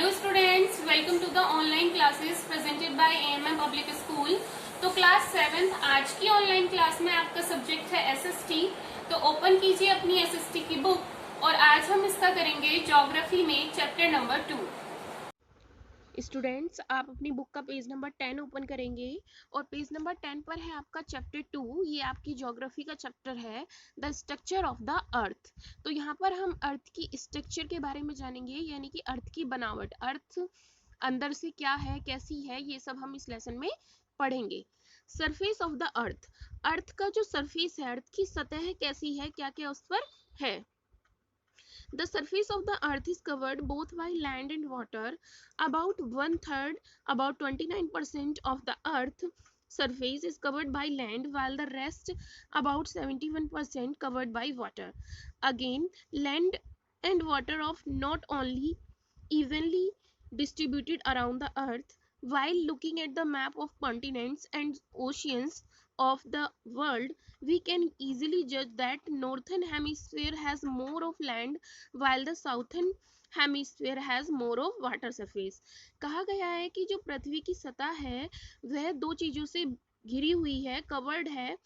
Hello students, welcome to the online classes presented by AMM public school. तो class 7 आज की online class में आपका सब्जेक्ट है एसएसटी। तो ओपन कीजिए अपनी एसएसटी की बुक और आज हम इसका करेंगे ज्योग्राफी में चैप्टर नंबर 2। स्टूडेंट्स, आप अपनी बुक का पेज नंबर 10 ओपन करेंगे और पेज नंबर 10 पर है आपका चैप्टर 2। ये आपकी ज्योग्राफी का चैप्टर है, the structure of the earth. तो यहाँ पर हम अर्थ की स्ट्रक्चर के बारे में जानेंगे, यानी कि अर्थ की बनावट, अर्थ अंदर से क्या है, कैसी है, ये सब हम इस लेसन में पढ़ेंगे। सरफेस ऑफ द अर्थ, अर्थ का जो सरफेस है, अर्थ की सतह कैसी है, क्या क्या उस पर है। The surface of the earth is covered both by land and water. About one third, about 29% of the earth surface is covered by land, while the rest, about 71%, covered by water. Again, land and water are not only evenly distributed around the earth. While looking at the map of continents and oceans of the world, we can easily judge that northern hemisphere has more of land while the southern hemisphere has more of water surface. कहा गया है कि जो पृथ्वी की सतह है वह दो चीजों से घिरी हुई है, कवर्ड है,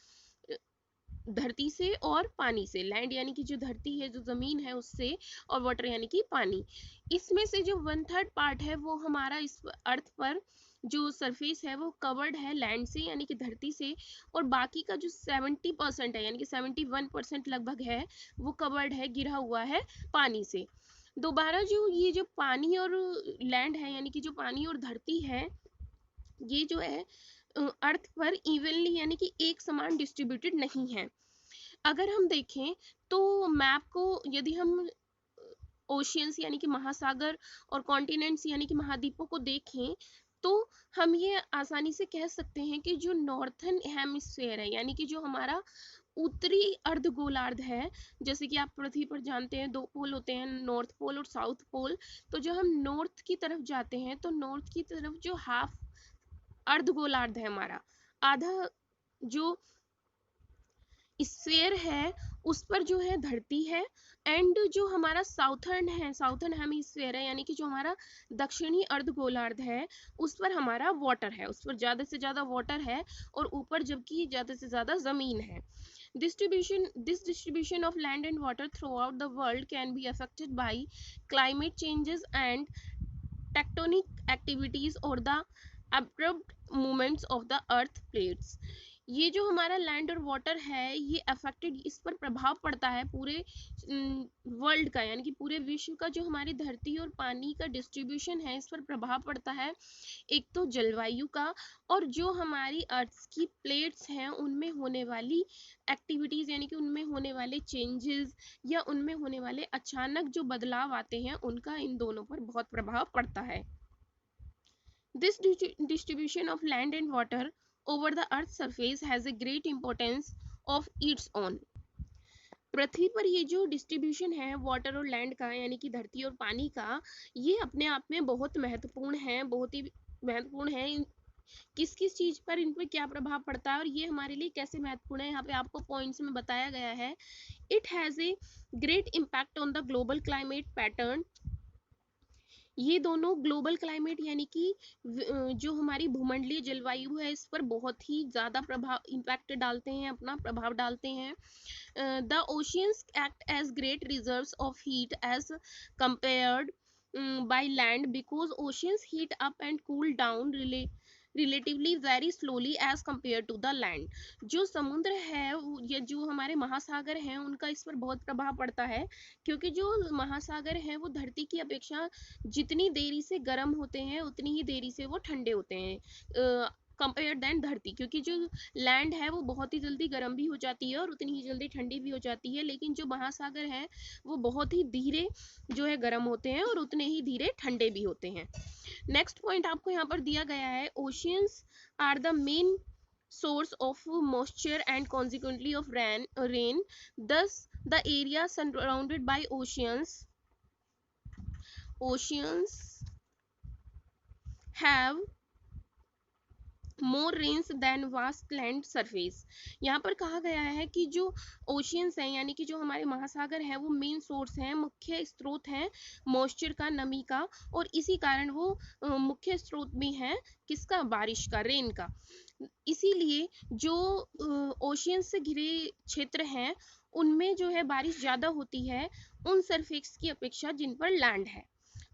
धरती से और पानी से। लैंड यानी कि जो धरती है, जो जमीन है, उससे, और वाटर यानी कि पानी। इसमें से जो 1/3 पार्ट है वो हमारा इस अर्थ पर जो सरफेस है वो कवर्ड है लैंड से यानी कि धरती से, और बाकी का जो 70% है यानी कि 71% लगभग है वो कवर्ड है, गिरा हुआ है पानी से। दोबारा जो ये जो पानी और लैंड है यानी कि जो पानी और धरती है, ये जो है अर्थ पर इवनली यानी कि एक समान डिस्ट्रीब्यूटेड नहीं है। अगर हम देखें तो मैप को, यदि हम ओशियंस यानी कि महासागर और कॉन्टिनेंट्स यानी कि महाद्वीपों को देखें तो हम ये आसानी से कह सकते हैं कि जो नॉर्थन हेमिस्फीयर है यानी कि जो हमारा उत्तरी अर्धगोलार्ध है, जैसे कि आप पृथ्वी पर जानते हैं दो पोल होते हैं, नॉर्थ पोल और साउथ पोल। तो जब हम नॉर्थ की तरफ जाते हैं तो नॉर्थ की तरफ जो हाफ अर्धगोलार्ध है हमारा, आधा जो स्फीयर है उस पर जो है धरती है, एंड जो हमारा साउथर्न है, साउथर्न हेमिस्फीयर है यानी कि जो हमारा दक्षिणी अर्धगोलार्ध है उस पर हमारा वाटर है, उस पर ज्यादा से ज्यादा वाटर है, और ऊपर जबकि ज्यादा से ज्यादा जमीन है। This distribution of land and water throughout the world can be affected by climate changes and tectonic activities or the abrupt movements of the earth plates। ये जो हमारा लैंड और वाटर है ये अफेक्टेड, इस पर प्रभाव पड़ता है पूरे वर्ल्ड का, यानी कि पूरे विश्व का जो हमारी धरती और पानी का डिस्ट्रीब्यूशन है इस पर प्रभाव पड़ता है। एक तो जलवायु का, और जो हमारी अर्थ की प्लेट्स हैं उनमें होने वाली एक्टिविटीज यानी कि उनमें होने वाले चेंजेस या उनमें होने वाले अचानक जो बदलाव आते हैं उनका इन दोनों पर बहुत प्रभाव पड़ता है। This distribution of land and water over the earth's surface has a great importance of its own। पृथ्वी पर ये जो डिस्ट्रीब्यूशन है वाटर और लैंड का यानी कि धरती और पानी का, ये अपने आप में बहुत महत्वपूर्ण है, बहुत ही महत्वपूर्ण है। किस किस चीज पर इन पर क्या प्रभाव पड़ता है और ये हमारे लिए कैसे महत्वपूर्ण है, यहाँ पे आपको पॉइंट्स में बताया गया है। It has a great impact on the global climate pattern. ये दोनों ग्लोबल क्लाइमेट यानी कि जो हमारी भूमंडलीय जलवायु है इस पर बहुत ही ज़्यादा प्रभाव इम्पैक्ट डालते हैं, अपना प्रभाव डालते हैं। The oceans act as great reserves of heat as compared by land because oceans heat up and cool down relatively very slowly as compared to the land। जो समुद्र है या जो हमारे महासागर हैं उनका इस पर बहुत प्रभाव पड़ता है, क्योंकि जो महासागर हैं वो धरती की अपेक्षा जितनी देरी से गर्म होते हैं उतनी ही देरी से वो ठंडे होते हैं कंपेयर देन धरती, क्योंकि जो लैंड है वो बहुत ही जल्दी गर्म भी हो जाती है और उतनी ही जल्दी ठंडी भी हो जाती है, लेकिन जो महासागर है वो बहुत ही धीरे जो है गर्म होते हैं और उतने ही धीरे ठंडे भी होते हैं। नेक्स्ट पॉइंट आपको यहाँ पर दिया गया है, oceans are the main source of moisture and consequently of rain, thus the area surrounded by oceans have more rains than vast land surface. यहाँ पर कहा गया है कि जो ओशियंस हैं यानी कि जो हमारे महासागर हैं वो मेन सोर्स हैं, मुख्य स्रोत हैं मॉइस्चर का, नमी का, और इसी कारण वो मुख्य स्रोत भी हैं किसका, बारिश का, रेन का। इसीलिए जो ओशियन से घिरे क्षेत्र हैं उनमें जो है बारिश ज़्यादा होती है उन सरफेस की अपेक्षा जिन पर लैंड है।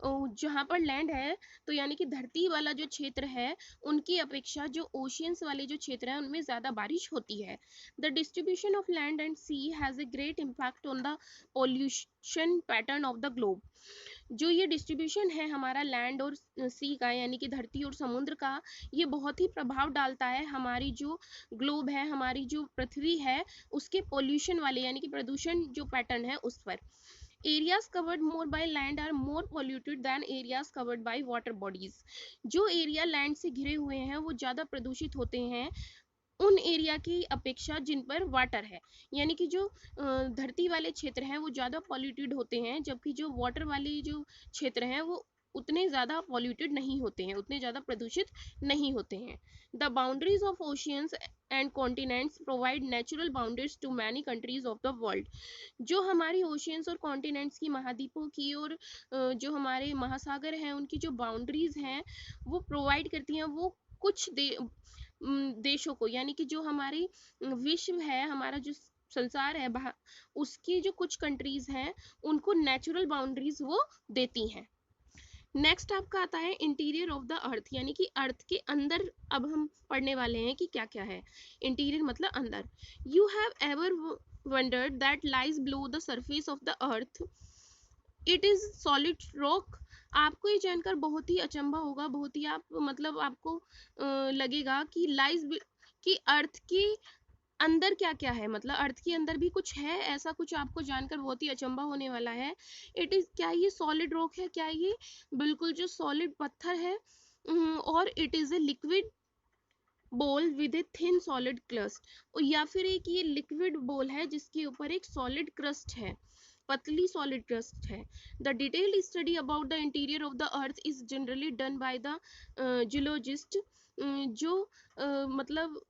जहाँ पर लैंड है तो यानी कि धरती वाला जो क्षेत्र है उनकी अपेक्षा जो ओशियंस वाले जो क्षेत्र है उनमें ज़्यादा बारिश होती है। The distribution of land and sea has a great impact on the pollution pattern of the globe. जो ये डिस्ट्रीब्यूशन है हमारा लैंड और सी का यानी कि धरती और समुद्र का, ये बहुत ही प्रभाव डालता है हमारी जो ग्लोब है, हमारी जो पृथ्वी है उसके पॉल्यूशन वाले यानी कि प्रदूषण जो पैटर्न है उस पर। Areas covered more by land are more polluted than areas covered by water bodies. जो एरिया लैंड से घिरे हुए हैं वो ज़्यादा प्रदूषित होते हैं उन एरिया की अपेक्षा जिन पर वाटर है, यानी कि जो धरती वाले क्षेत्र हैं वो ज़्यादा पॉल्यूटेड होते हैं, जबकि जो वाटर वाले जो क्षेत्र हैं वो उतने ज़्यादा पॉल्यूटेड नहीं होते हैं, उतने ज़्यादा प्रदूषित नहीं होते हैं। The boundaries of oceans and continents provide natural boundaries to many countries of the world. जो हमारी ओशियंस और कॉन्टिनेंट्स की, महाद्वीपों की और जो हमारे महासागर हैं उनकी जो बाउंड्रीज हैं वो प्रोवाइड करती हैं वो कुछ देशों को, यानी कि जो हमारी विश्व है, हमारा जो संसार है उसकी जो कुछ कंट्रीज हैं उनको नेचुरल बाउंड्रीज वो देती हैं। नेक्स्ट आपका आता है इंटीरियर ऑफ द अर्थ, यानी कि अर्थ के अंदर अब हम पढ़ने वाले हैं कि क्या क्या है। इंटीरियर मतलब अंदर। You have ever wondered that lies below the surface of the earth it is solid rock. आपको ये जानकर बहुत ही अचंभा होगा, बहुत ही आप मतलब आपको लगेगा कि लाइज कि अर्थ के अंदर क्या क्या है, मतलब अर्थ के अंदर भी कुछ है, ऐसा कुछ आपको जानकर बहुत ही अचंभा होने वाला है। इट इज, क्या ये सॉलिड रॉक है, क्या ये बिल्कुल जो सॉलिड पत्थर है, और इट इज ए लिक्विड बोल with a thin solid crust, या फिर एक ये लिक्विड बोल है जिसके ऊपर एक सॉलिड क्रस्ट है, पतली सॉलिड क्रस्ट है। The detailed study about the interior of the earth is generally done by the geologist. जो मतलब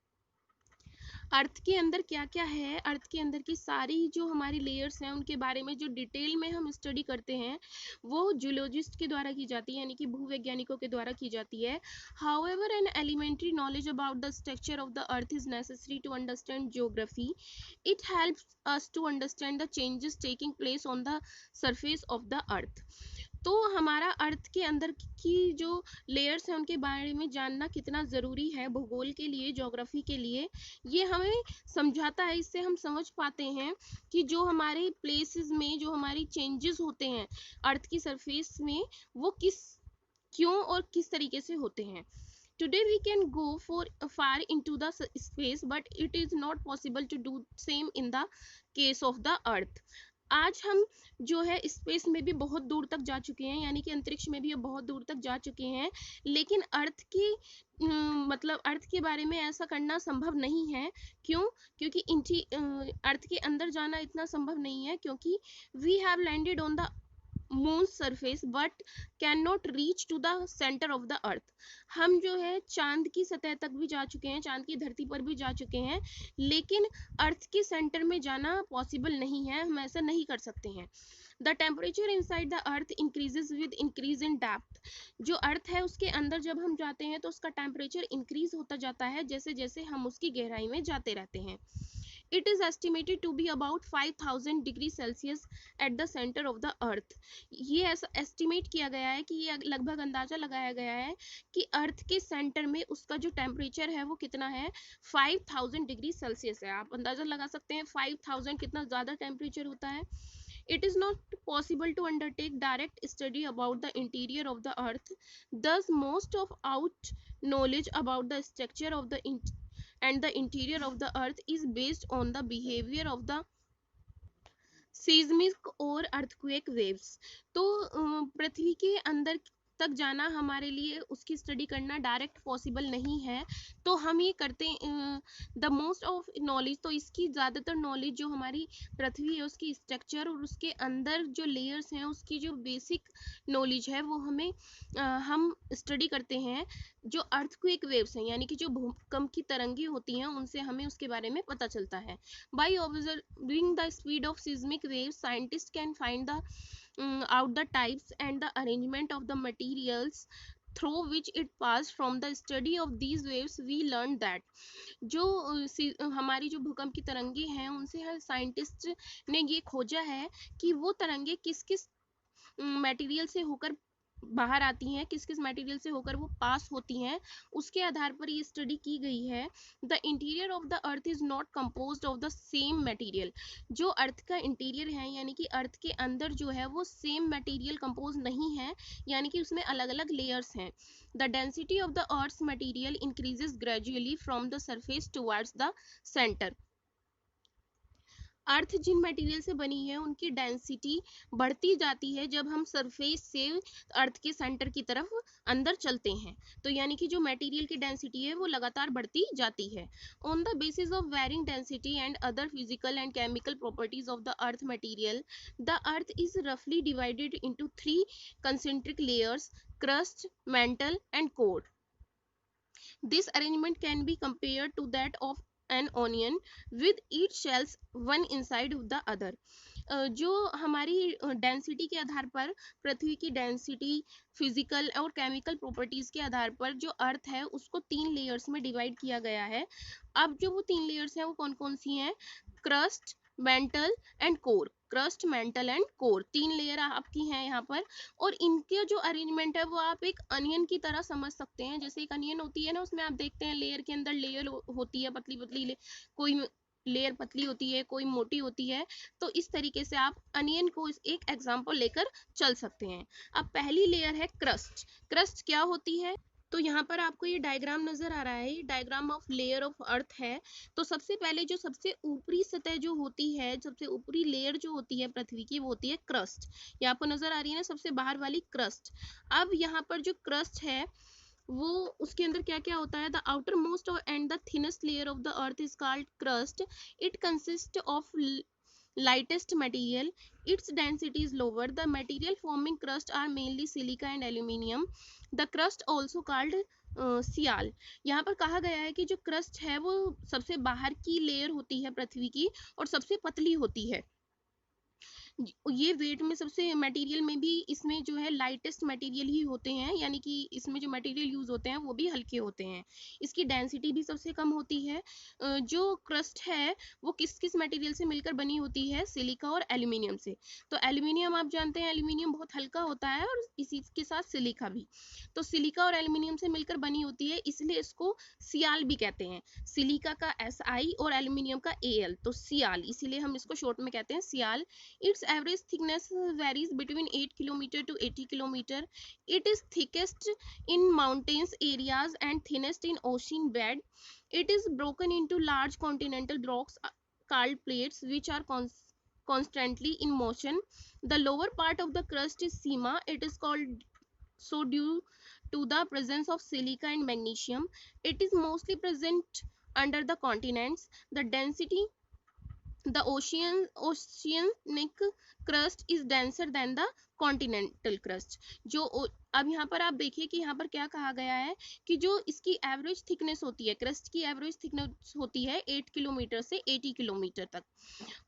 अर्थ के अंदर क्या क्या है, अर्थ के अंदर की सारी जो हमारी लेयर्स हैं उनके बारे में जो डिटेल में हम स्टडी करते हैं वो जियोलॉजिस्ट के द्वारा की जाती है, यानी कि भूवैज्ञानिकों के द्वारा की जाती है। However an elementary knowledge about the structure of the earth is necessary to understand geography. It helps us to understand the changes taking place on the surface of the earth. तो हमारा अर्थ के अंदर की जो लेयर्स हैं उनके बारे में जानना कितना ज़रूरी है भूगोल के लिए, ज्योग्राफी के लिए, ये हमें समझाता है। इससे हम समझ पाते हैं कि जो हमारे प्लेसेस में जो हमारी चेंजेस होते हैं अर्थ की सरफेस में वो क्यों और किस तरीके से होते हैं। Today we can go far into the space, but it is not possible to do same in the case of the earth. आज हम जो है स्पेस में भी बहुत दूर तक जा चुके हैं, यानी कि अंतरिक्ष में भी बहुत दूर तक जा चुके हैं, लेकिन अर्थ की मतलब अर्थ के बारे में ऐसा करना संभव नहीं है। क्यों? क्योंकि अर्थ के अंदर जाना इतना संभव नहीं है, क्योंकि we have landed on the moon surface but can not reach to the centre of the earth. हम जो है चांद की सतह तक भी जा चुके हैं, चांद की धरती पर भी जा चुके हैं, लेकिन अर्थ के सेंटर में जाना पॉसिबल नहीं है, हम ऐसा नहीं कर सकते हैं। The temperature inside the earth increases with increase in depth. जो अर्थ है उसके अंदर जब हम जाते हैं तो उसका टेम्परेचर इंक्रीज होता जाता है जैसे जैसे हम उसकी गहराई में जाते रहते हैं। It is estimated to be about 5000 degree Celsius at the centre of the अर्थ। ये ऐसा एस्टिमेट किया गया है कि ये लगभग अंदाजा लगाया गया है कि अर्थ के सेंटर में उसका जो टेम्परेचर है वो कितना है, 5000 डिग्री सेल्सियस है। आप अंदाजा लगा सकते हैं 5000 कितना ज़्यादा टेम्परेचर होता है। It is not possible to undertake direct study about the interior of the earth. Thus, most of our knowledge about the structure of the and the interior of the earth is based on the behavior of the seismic और earthquake waves। तो पृथ्वी के अंदर तक जाना हमारे लिए, उसकी study करना डायरेक्ट पॉसिबल नहीं है, तो हम ये करते हैं द मोस्ट ऑफ नॉलेज, तो इसकी ज़्यादातर नॉलेज जो हमारी पृथ्वी है उसकी स्ट्रक्चर और उसके अंदर जो लेयर्स हैं उसकी जो बेसिक नॉलेज है वो हम स्टडी करते हैं। जो अर्थक्वेक वेव्स हैं यानी कि जो भूकंप की तरंगे होती हैं उनसे हमें उसके बारे में पता चलता है। By observing the speed of seismic waves scientist can find the out the types and the arrangement of the materials through which it passed. From the study of these waves we learned that जो हमारी जो भूकंप की तरंगे हैं उनसे scientist ने ये खोजा है कि वो तरंगे किस किस मटेरियल से होकर बाहर आती हैं, किस किस मटेरियल से होकर वो पास होती हैं, उसके आधार पर ये स्टडी की गई है। The interior of the earth is not composed of the same material, जो अर्थ का इंटीरियर है यानी कि अर्थ के अंदर जो है वो सेम मटेरियल कंपोज नहीं है, यानी कि उसमें अलग अलग लेयर्स हैं। The density of the earth's material increases gradually from the surface towards the centre. Earth जिन मटेरियल से बनी है उनकी डेंसिटी बढ़ती जाती है जब हम सरफेस से अर्थ के सेंटर की तरफ अंदर चलते हैं, तो यानी कि जो मटेरियल की डेंसिटी है वो लगातार बढ़ती जाती है। On the basis of varying density and other physical and chemical properties of the earth material, the earth is रफली divided into 3 concentric layers: crust, mantle and core. This arrangement can be compared to that of an onion with each shells one inside the other. जो हमारी density के आधार पर, पृथ्वी की density, physical और chemical properties के आधार पर जो अर्थ है उसको 3 लेयर्स में डिवाइड किया गया है। अब जो वो 3 लेयर्स हैं वो कौन कौन सी हैं? Crust, mental and core. Crust, mental and core 3 layer आपकी हैं यहाँ पर, और इनके जो अरेंजमेंट है वो आप एक अनियन की तरह समझ सकते हैं। जैसे एक अनियन होती है ना, उसमें आप देखते हैं लेयर के अंदर लेयर होती है, पतली पतली, कोई लेयर पतली होती है, कोई मोटी होती है, तो इस तरीके से आप अनियन को एक एग्जांपल लेकर चल सकते हैं। अब पहली लेयर है क्रस्ट। क्रस्ट क्या होती है? तो यहाँ पर आपको ये डायग्राम नजर आ रहा है, ये diagram of layer of earth है। तो सबसे पहले जो सबसे ऊपरी सतह जो होती है, सबसे ऊपरी लेयर जो होती है पृथ्वी की, वो होती है क्रस्ट। ये आपको नजर आ रही है ना, सबसे बाहर वाली क्रस्ट। अब यहाँ पर जो क्रस्ट है वो, उसके अंदर क्या क्या होता है? The outer most and the thinnest layer of the earth is called crust. It consist of lightest material. Its density is lower. The material forming crust are mainly silica and aluminium. The crust also called सियाल। यहाँ पर कहा गया है कि जो crust है वो सबसे बाहर की लेयर होती है पृथ्वी की और सबसे पतली होती है। ये वेट में सबसे मटेरियल में भी इसमें जो है लाइटेस्ट मटेरियल ही होते हैं, यानी कि इसमें जो मटेरियल यूज होते हैं वो भी हल्के होते हैं। इसकी डेंसिटी भी सबसे कम होती है। जो क्रस्ट है वो किस किस मटेरियल से मिलकर बनी होती है? सिलिका और एल्यूमिनियम से। तो एल्यूमिनियम आप जानते हैं, एल्यूमिनियम बहुत हल्का होता है और इसी के साथ सिलिका भी। तो सिलिका और एल्यूमिनियम से मिलकर बनी होती है, इसलिए इसको सियाल भी कहते हैं। सिलिका का SI और एल्यूमिनियम का AL, तो सियाल, इसीलिए हम इसको शॉर्ट में कहते हैं सियाल। Its average thickness varies between 8 km to 80 km. It is thickest in mountainous areas and thinnest in ocean bed. It is broken into large continental blocks called plates, which are constantly in motion. The lower part of the crust is sima. It is called so due to the presence of silica and magnesium. It is mostly present under the continents. The oceanic crust is denser than the continental crust. जो अब यहाँ पर आप देखिए कि यहाँ पर क्या कहा गया है कि जो इसकी एवरेज थिकनेस होती है, क्रस्ट की एवरेज थिकनेस होती है 8 किलोमीटर से 80 किलोमीटर तक।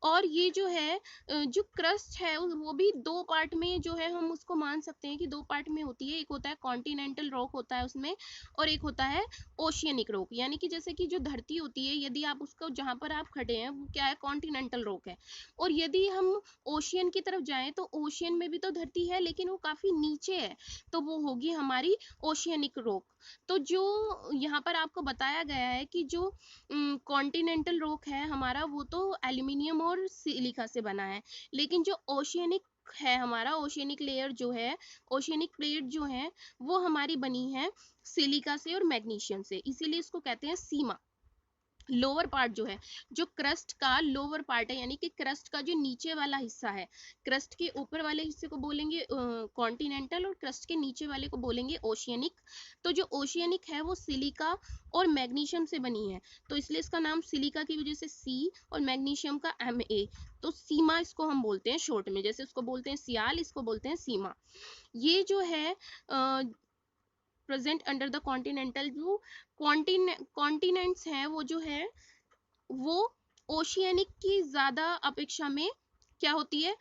और ये जो है जो क्रस्ट है वो भी 2 पार्ट में जो है हम उसको मान सकते हैं कि 2 पार्ट में होती है। एक होता है कॉन्टिनेंटल रॉक होता है उसमें, और एक होता है ओशियनिक रॉक। यानी कि जैसे कि जो धरती होती है, यदि आप उसको जहाँ पर आप खड़े हैं वो क्या है? कॉन्टिनेंटल रॉक है। और यदि हम ओशियन की तरफ जाएं तो ओशियन में भी तो धरती है लेकिन वो काफी नीचे है, तो वो होगी हमारी ओशियनिक रॉक। तो जो यहाँ पर आपको बताया गया है कि जो कॉन्टिनेंटल रॉक है हमारा वो तो एल्यूमिनियम और सिलिका से बना है, लेकिन जो ओशियनिक है हमारा, ओशियनिक लेयर जो है, ओशियनिक प्लेट जो है वो हमारी बनी है सिलिका से और मैग्नीशियम से, इसीलिए इसको कहते हैं सीमा। लोअर पार्ट जो है, जो क्रस्ट का लोअर पार्ट है, यानी कि क्रस्ट का जो नीचे वाला हिस्सा है, क्रस्ट के ऊपर वाले हिस्से को बोलेंगे कॉन्टिनेंटल और क्रस्ट के नीचे वाले को बोलेंगे ओशियनिक। तो जो ओशियनिक है वो सिलिका और मैग्नीशियम से बनी है, तो इसलिए इसका नाम सिलिका की वजह से सी और मैग्नीशियम का Ma, तो सीमा इसको हम बोलते हैं शॉर्ट में, जैसे उसको बोलते हैं सियाल, इसको बोलते हैं सीमा। ये जो है प्रेजेंट अंडर द कॉन्टिनेंटल, जो कॉन्टिनेंट्स हैं वो जो है वो ओशियनिक की ज्यादा अपेक्षा में क्या होती है,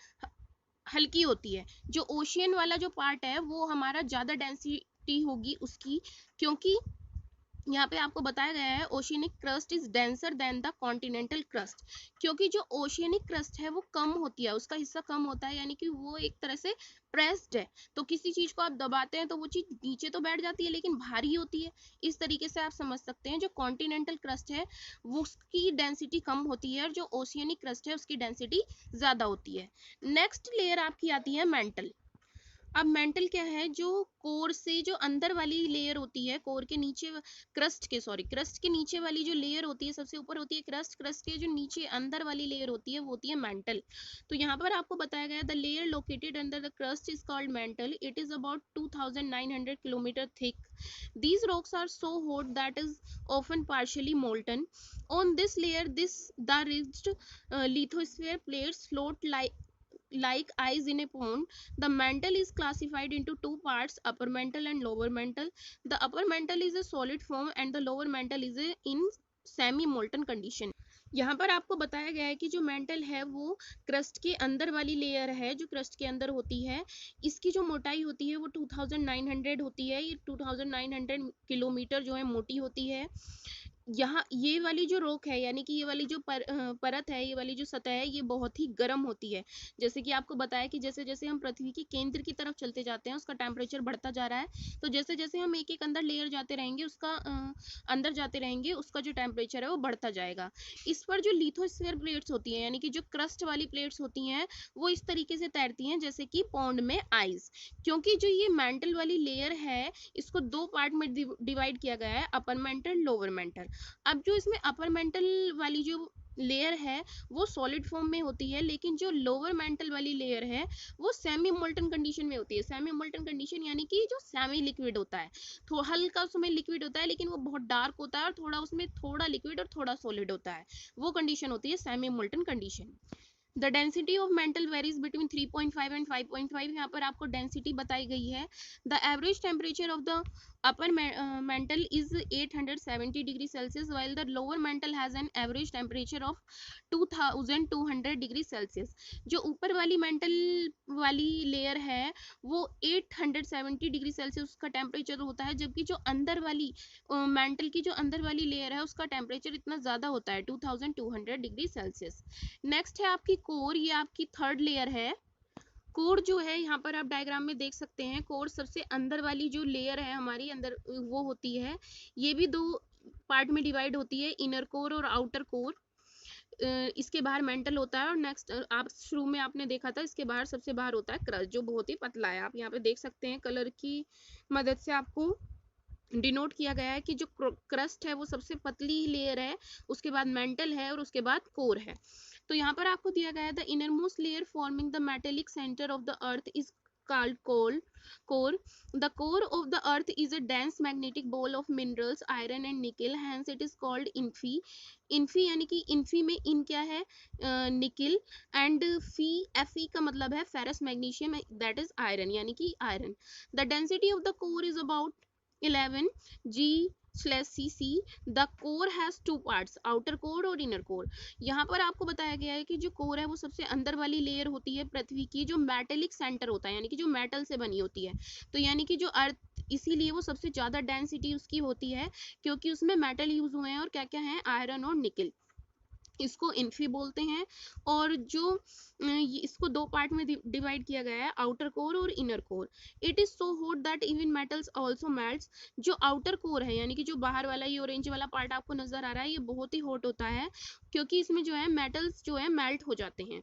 हल्की होती है। जो ओशियन वाला जो पार्ट है वो हमारा ज्यादा डेंसिटी होगी उसकी, क्योंकि यहाँ पे आपको बताया गया है oceanic crust is denser then the continental crust, क्योंकि जो ओशियनिक क्रस्ट है वो कम होती है, उसका हिस्सा कम होता है, यानी कि वो एक तरह से प्रेस्ड है, तो किसी चीज को आप दबाते हैं तो वो चीज नीचे तो बैठ जाती है लेकिन भारी होती है। इस तरीके से आप समझ सकते हैं जो कॉन्टिनेंटल क्रस्ट है वो उसकी डेंसिटी कम होती है और जो ओशियनिक क्रस्ट है उसकी डेंसिटी ज्यादा होती है। नेक्स्ट लेयर आपकी आती है मेंटल। अब मेंटल क्या है, जो कोर से जो अंदर वाली लेयर होती है, कोर के नीचे, क्रस्ट के नीचे वाली जो लेयर होती है, सबसे ऊपर होती है क्रस्ट, क्रस्ट के जो नीचे अंदर वाली लेयर होती है वो होती है मेंटल। तो यहाँ पर आपको बताया गया the layer located under the crust is called mental, it is about 2900 kilometre thick. These rocks are so hot that is often partially molten. On this layer, the ridged lithosphere plates float like ice in a pond. The mantle is classified into two parts, upper mantle and lower mantle. The upper mantle is a solid form and the lower mantle is in semi molten condition. यहाँ पर आपको बताया गया है कि जो mental है वो क्रस्ट के अंदर वाली लेयर है, जो क्रस्ट के अंदर होती है, इसकी जो मोटाई होती है वो 2900 होती है, ये 2900 किलोमीटर जो है मोटी होती है। यहाँ ये वाली जो रॉक है, यानी कि ये वाली जो परत है, ये वाली जो सतह है, ये बहुत ही गर्म होती है। जैसे कि आपको बताया कि जैसे जैसे हम पृथ्वी के केंद्र की तरफ चलते जाते हैं उसका टेम्परेचर बढ़ता जा रहा है, तो जैसे जैसे हम एक एक अंदर लेयर जाते रहेंगे उसका अंदर जाते रहेंगे उसका जो टेम्परेचर है वो बढ़ता जाएगा। इस पर जो लिथोस्फीयर प्लेट्स होती हैं, यानी कि जो क्रस्ट वाली प्लेट्स होती हैं, वो इस तरीके से तैरती हैं जैसे कि पॉन्ड में आइस। क्योंकि जो ये मेंटल वाली लेयर है इसको दो पार्ट में डिवाइड किया गया है, अपर मेंटल, लोअर मेंटल। अब जो इसमें अपर मेंटल वाली जो लेयर है वो सॉलिड फॉर्म में होती है, लेकिन जो लोअर मेंटल वाली लेयर है वो सेमी मोल्टन कंडीशन में होती है। सेमी मोल्टन कंडीशन यानी कि जो सेमी लिक्विड होता है, तो हल्का उसमें लिक्विड होता है लेकिन वो बहुत डार्क होता है, और थोड़ा उसमें थोड़ा लिक्विड और थोड़ा सॉलिड होता है, वो कंडीशन होती है semi molten condition. The density of mental varies between 3.5 and 5.5, यहाँ पर आपको डेंसिटी बताई गई है। The average temperature of the upper mantle is 870 degree Celsius, while the lower mantle has an average temperature of 2200 degree Celsius. जो ऊपर वाली mental वाली लेयर है वो 870 डिग्री सेल्सियस का टेम्परेचर होता है, जबकि जो अंदर वाली मेंटल की जो अंदर वाली लेयर है उसका टेम्परेचर इतना ज़्यादा होता है 2200 डिग्री सेल्सियस। नेक्स्ट है आपकी कोर, ये आपकी थर्ड लेयर है। कोर जो है यहाँ पर आप डायग्राम में देख सकते हैं, कोर सबसे अंदर वाली जो लेयर है हमारी अंदर वो होती है, ये भी दो पार्ट में डिवाइड होती है, इनर कोर और आउटर कोर। इसके बाहर मेंटल होता है और नेक्स्ट आप शुरू में आपने देखा था इसके बाहर सबसे बाहर होता है क्रस्ट जो बहुत ही पतला है। आप यहाँ पे देख सकते हैं कलर की मदद से आपको डिनोट किया गया है कि जो क्रस्ट है वो सबसे पतली लेयर है, उसके बाद मेंटल है और उसके बाद कोर है। तो यहाँ पर आपको दिया गया है the innermost layer forming the metallic centre of the earth is called core. The core of the earth is a dense magnetic ball of minerals iron and nickel, hence it is called infi. Infy यानी कि Infy में इन क्या है, nickel, and fee का मतलब है ferrous magnesium, that is iron यानी कि iron. The density of the core is about 11 G/cc. The core has two parts, outer core और inner core. यहाँ पर आपको बताया गया है कि जो कोर है वो सबसे अंदर वाली लेयर होती है पृथ्वी की, जो मेटेलिक सेंटर होता है यानी कि जो मेटल से बनी होती है, तो यानी कि जो अर्थ, इसीलिए वो सबसे ज्यादा डेंसिटी उसकी होती है क्योंकि उसमें मेटल यूज हुए हैं और क्या क्या है, आयरन और निकल, इसको इन्फी बोलते हैं। और जो इसको दो पार्ट में डिवाइड किया गया है, आउटर कोर और inner core. It is so hot that even metals also melts. जो आउटर कोर है यानी कि जो बाहर वाला ये ऑरेंज वाला पार्ट आपको नजर आ रहा है, ये बहुत ही हॉट होता है क्योंकि इसमें जो है मेटल्स जो है मेल्ट हो जाते हैं।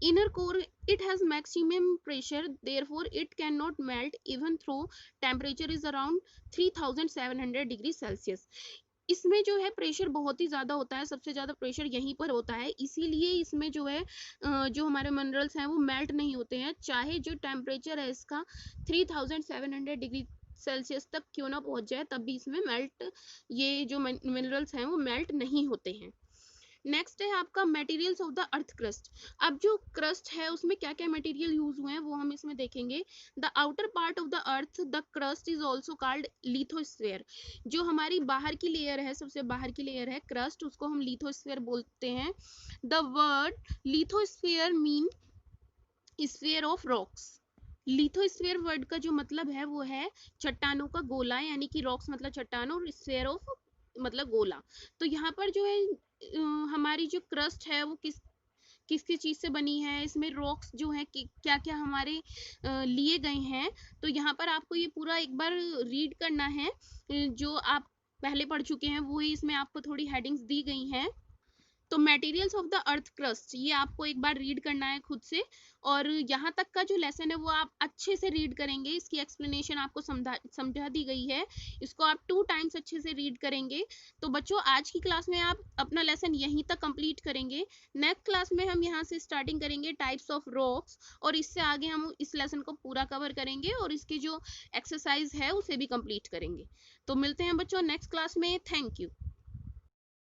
inner core, it has maximum pressure, therefore it cannot melt even though temperature is around 3700 degree Celsius. इसमें जो है प्रेशर बहुत ही ज़्यादा होता है, सबसे ज़्यादा प्रेशर यहीं पर होता है, इसीलिए इसमें जो है जो हमारे मिनरल्स हैं वो मेल्ट नहीं होते हैं, चाहे जो टेम्परेचर है इसका 3700 डिग्री सेल्सियस तक क्यों ना पहुंच जाए, तब भी इसमें मेल्ट, ये जो मिनरल्स हैं वो मेल्ट नहीं होते हैं। नेक्स्ट है आपका materials of the earth crust. अब जो क्रस्ट है उसमें क्या क्या मटेरियल यूज हुए हैं वो हम इसमें देखेंगे। The outer part of the earth the crust is also called lithosphere. जो हमारी बाहर की लेयर है, सबसे बाहर की लेयर है क्रस्ट, उसको हम लिथोस्फेयर बोलते हैं। The word lithosphere mean sphere of rocks. Lithosphere word का जो मतलब है वो है चट्टानों का गोला, यानी कि रॉक्स मतलब चट्टान और स्फीयर ऑफ मतलब गोला। तो यहाँ पर जो है हमारी जो क्रस्ट है वो किस किस चीज से बनी है, इसमें रॉक्स जो है क्या क्या हमारे लिए गए हैं। तो यहाँ पर आपको ये पूरा एक बार रीड करना है, जो आप पहले पढ़ चुके हैं वही इसमें आपको थोड़ी हेडिंग्स दी गई हैं। तो materials of the earth crust ये आपको एक बार रीड करना है खुद से, और यहाँ तक का जो लेसन है वो आप अच्छे से रीड करेंगे, इसकी एक्सप्लेनेशन आपको समझा दी गई है, इसको आप 2 टाइम्स अच्छे से रीड करेंगे। तो बच्चों आज की क्लास में आप अपना लेसन यहीं तक कंप्लीट करेंगे। नेक्स्ट क्लास में हम यहाँ से स्टार्टिंग करेंगे टाइप्स ऑफ रॉक्स, और इससे आगे हम इस लेसन को पूरा कवर करेंगे और इसकी जो एक्सरसाइज है उसे भी कंप्लीट करेंगे। तो मिलते हैं बच्चों नेक्स्ट क्लास में। Thank you.